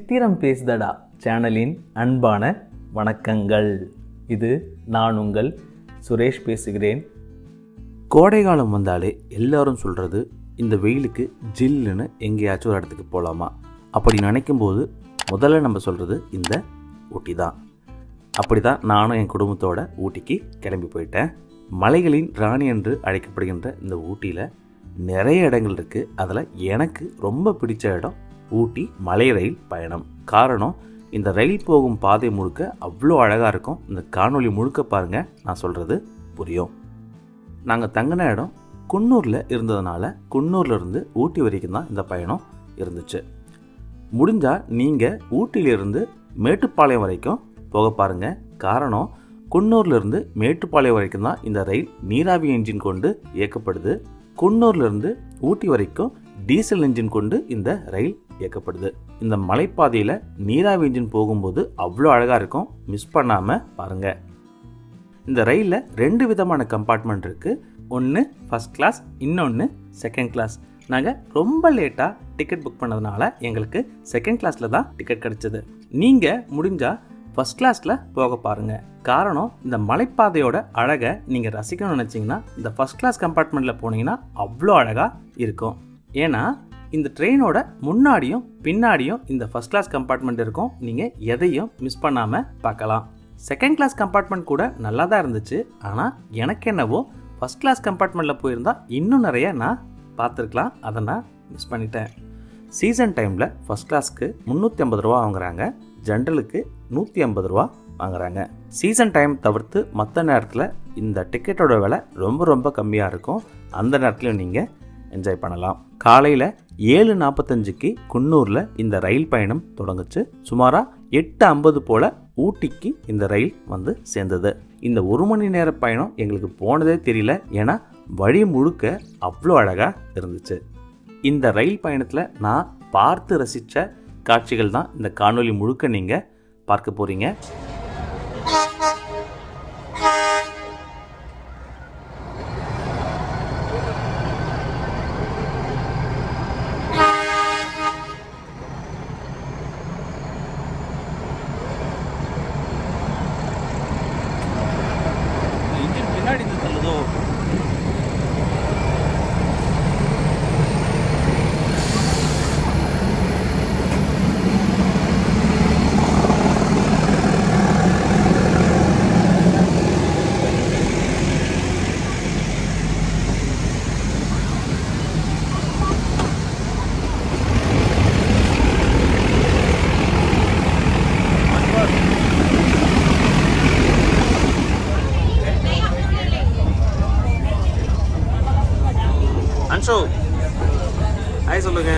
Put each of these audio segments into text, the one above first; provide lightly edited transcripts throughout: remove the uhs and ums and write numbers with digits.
சித்திரம்பேசுதடா சேனலின் அன்பான வணக்கங்கள். இது நான் உங்கள் சுரேஷ் பேசுகிறேன். கோடைக்காலம் வந்தாலே எல்லாரும் சொல்கிறது இந்த வெயிலுக்கு ஜில்லுன்னு எங்கேயாச்சும் ஒரு இடத்துக்கு போகலாமா அப்படி நினைக்கும்போது முதல்ல நம்ம சொல்கிறது இந்த ஊட்டி தான். அப்படி தான் நானும் என் குடும்பத்தோட ஊட்டிக்கு கிளம்பி போயிட்டேன். மலைகளின் ராணி என்று அழைக்கப்படுகின்ற இந்த ஊட்டியில் நிறைய இடங்கள் இருக்குது. அதில் எனக்கு ரொம்ப பிடிச்ச இடம் ஊட்டி மலை ரயில் பயணம். காரணம், இந்த ரயில் போகும் பாதை முழுக்க அவ்வளோ அழகாக இருக்கும். இந்த காணொளி முழுக்க பாருங்கள், நான் சொல்கிறது புரியும். நாங்கள் தங்கின இடம் குன்னூரில் இருந்ததுனால குன்னூர்லேருந்து ஊட்டி வரைக்கும் தான் இந்த பயணம் இருந்துச்சு. முடிஞ்சால் நீங்கள் ஊட்டியிலிருந்து மேட்டுப்பாளையம் வரைக்கும் போக பாருங்கள். காரணம், குன்னூர்லேருந்து மேட்டுப்பாளையம் வரைக்கும் தான் இந்த ரயில் நீராவி என்ஜின் கொண்டு இயக்கப்படுது. குன்னூர்லேருந்து ஊட்டி வரைக்கும் டீசல் என்ஜின் கொண்டு இந்த ரயில் இயக்கப்படுது. இந்த மலைப்பாதையில் நீராவி என்ஜின் போகும்போது அவ்வளோ அழகாக இருக்கும். மிஸ் பண்ணாமல் பாருங்கள். இந்த ரயிலில் 2 விதமான கம்பார்ட்மெண்ட் இருக்குது. ஒன்று ஃபஸ்ட் கிளாஸ், இன்னொன்று செகண்ட் கிளாஸ். நாங்கள் ரொம்ப லேட்டாக டிக்கெட் புக் பண்ணதுனால எங்களுக்கு செகண்ட் கிளாஸில் தான் டிக்கெட் கிடச்சிது. நீங்கள் முடிஞ்சால் ஃபஸ்ட் கிளாஸில் போக பாருங்கள். காரணம், இந்த மலைப்பாதையோட அழகை நீங்கள் ரசிக்கணும்னு நினச்சிங்கன்னா இந்த ஃபஸ்ட் கிளாஸ் கம்பார்ட்மெண்ட்டில் போனீங்கன்னா அவ்வளோ அழகாக இருக்கும். ஏன்னா இந்த ட்ரெயினோட முன்னாடியும் பின்னாடியும் இந்த ஃபஸ்ட் கிளாஸ் கம்பார்ட்மெண்ட் இருக்கும். நீங்கள் எதையும் மிஸ் பண்ணாமல் பார்க்கலாம். செகண்ட் கிளாஸ் கம்பார்ட்மெண்ட் கூட நல்லா தான் இருந்துச்சு. ஆனால் எனக்கு என்னவோ ஃபஸ்ட் கிளாஸ் கம்பார்ட்மெண்ட்டில் போயிருந்தால் இன்னும் நிறைய நான் பார்த்துருக்கலாம். அதை நான் மிஸ் பண்ணிட்டேன். சீசன் டைமில் ஃபஸ்ட் கிளாஸ்க்கு 350 ரூபா வாங்குறாங்க, ஜென்ரலுக்கு 150 ரூபா வாங்குறாங்க. சீசன் டைம் தவிர்த்து மற்ற நேரத்தில் இந்த டிக்கெட்டோட விலை ரொம்ப ரொம்ப கம்மியாக இருக்கும். அந்த நேரத்துலையும் நீங்கள் என்ஜாய் பண்ணலாம். காலையில் 7:45க்கு குன்னூரில் இந்த ரயில் பயணம் தொடங்குச்சு. சுமாராக 8:50 போல் ஊட்டிக்கு இந்த ரயில் வந்து சேர்ந்தது. இந்த 1 மணி நேர பயணம் எங்களுக்கு போனதே தெரியல. ஏன்னா வழி முழுக்க அவ்வளோ அழகாக இருந்துச்சு. இந்த ரயில் பயணத்தில் நான் பார்த்து ரசித்த காட்சிகள் தான் இந்த காணொளி முழுக்க நீங்கள் பார்க்க போகிறீங்க. பின்னாடி தள்ளுதோ அன்ஷோ, ஹாய் சொல்லுங்க.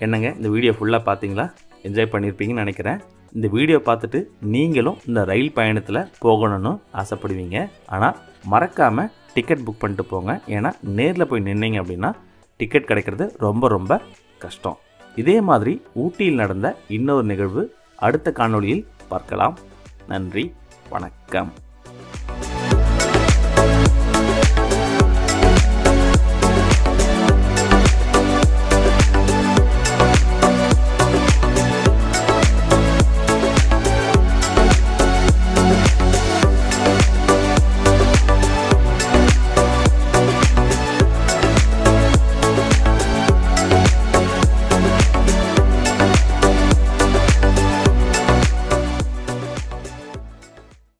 என்னங்க இந்த வீடியோ ஃபுல்லாக பார்த்தீங்களா? என்ஜாய் பண்ணியிருப்பீங்கன்னு நினைக்கிறேன். இந்த வீடியோ பார்த்துட்டு நீங்களும் இந்த ரயில் பயணத்தில் போகணும்னு ஆசைப்படுவீங்க. ஆனால் மறக்காமல் டிக்கெட் புக் பண்ணிட்டு போங்க. ஏன்னா நேரில் போய் நின்னீங்க அப்படின்னா டிக்கெட் கிடைக்கிறது ரொம்ப ரொம்ப கஷ்டம். இதே மாதிரி ஊட்டியில் நடந்த இன்னொரு நிகழ்வு அடுத்த காணொளியில் பார்க்கலாம். நன்றி, வணக்கம்.